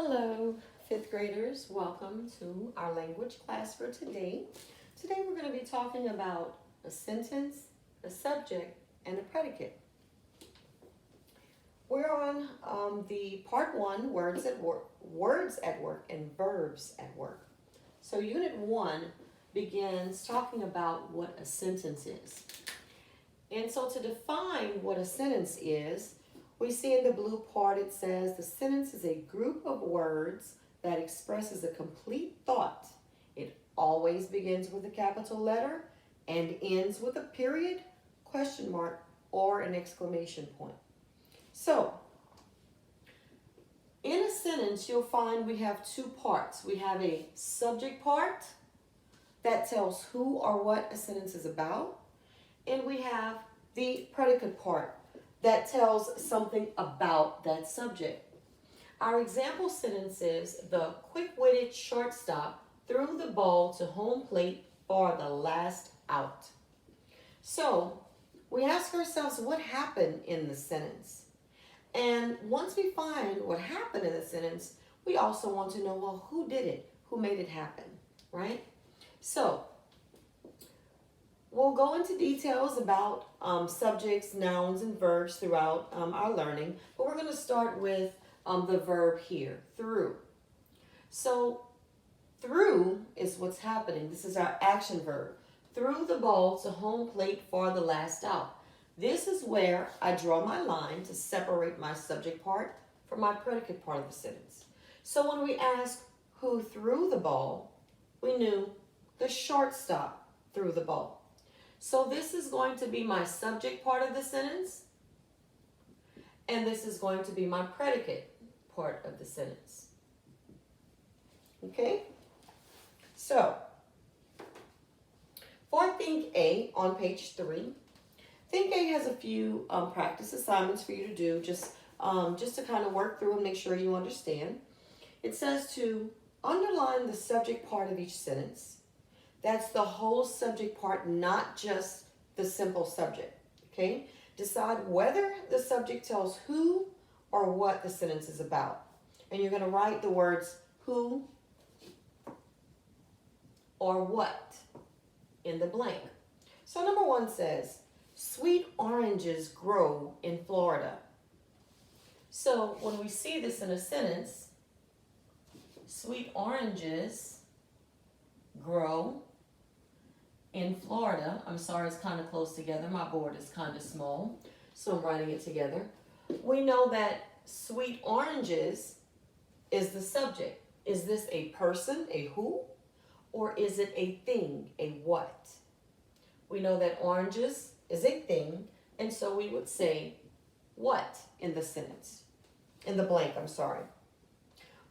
Hello, fifth graders. Welcome to our language class for today. Today we're going to be talking about a sentence, a subject, and a predicate. We're on the part one, words at work, and verbs at work. So unit one begins talking about what a sentence is. And so to define what a sentence is, we see in the blue part it says the sentence is a group of words that expresses a complete thought. It always begins with a capital letter and ends with a period, question mark, or an exclamation point. So, in a sentence, you'll find we have two parts. We have a subject part that tells who or what a sentence is about, and we have the predicate part that tells something about that subject. Our example sentence is the quick-witted shortstop threw the ball to home plate for the last out. So we ask ourselves what happened in the sentence. And once we find what happened in the sentence, we also want to know, well, who did it? Who made it happen, right? So we'll go into details about subjects, nouns, and verbs throughout our learning, but we're going to start with the verb here, threw. So, threw is what's happening. This is our action verb. Threw the ball to home plate for the last out. This is where I draw my line to separate my subject part from my predicate part of the sentence. So when we ask who threw the ball, we knew the shortstop threw the ball. So this is going to be my subject part of the sentence, and this is going to be my predicate part of the sentence. Okay? So, for Think A on page 3, Think A has a few practice assignments for you to do, just to kind of work through and make sure you understand. It says to underline the subject part of each sentence. That's the whole subject part, not just the simple subject, okay? Decide whether the subject tells who or what the sentence is about. And you're going to write the words who or what in the blank. So number 1 says, sweet oranges grow in Florida. So when we see this in a sentence, sweet oranges grow in Florida. I'm sorry, it's kind of close together. My board is kind of small, so I'm writing it together. We know that sweet oranges is the subject. Is this a person, a who, or is it a thing, a what? We know that oranges is a thing, and so we would say what in the sentence, in the blank, I'm sorry.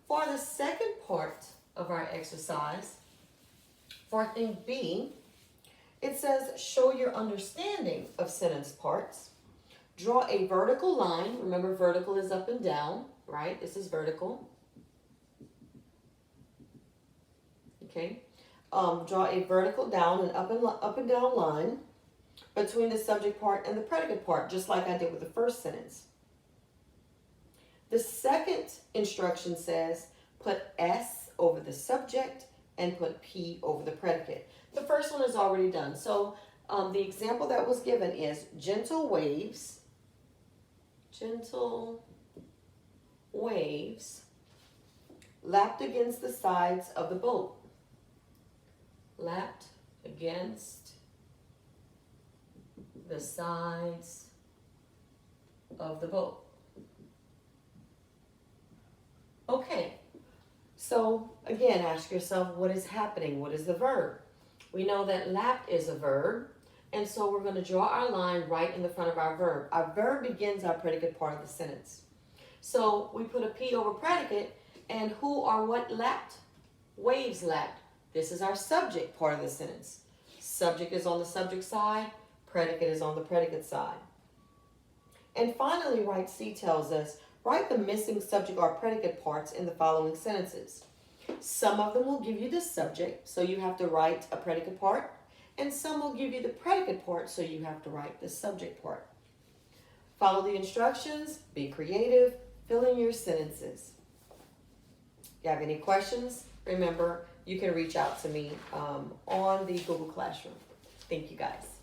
For the second part of our exercise, for Think B, it says, show your understanding of sentence parts. Draw a vertical line. Remember, vertical is up and down, right? This is vertical. Okay. Draw a vertical down and up and down line between the subject part and the predicate part, just like I did with the first sentence. The second instruction says, put S over the subject and put P over the predicate. The first one is already done. So the example that was given is gentle waves lapped against the sides of the boat. Lapped against the sides of the boat. Okay. So again, ask yourself, what is happening? What is the verb? We know that lapped is a verb, and so we're going to draw our line right in the front of our verb. Our verb begins our predicate part of the sentence. So we put a P over predicate, and who or what lapped? Waves lapped. This is our subject part of the sentence. Subject is on the subject side, predicate is on the predicate side. And finally, right C tells us, write the missing subject or predicate parts in the following sentences. Some of them will give you the subject, so you have to write a predicate part, and some will give you the predicate part, so you have to write the subject part. Follow the instructions, be creative, fill in your sentences. you have any questions, remember, you can reach out to me on the Google Classroom. Thank you guys.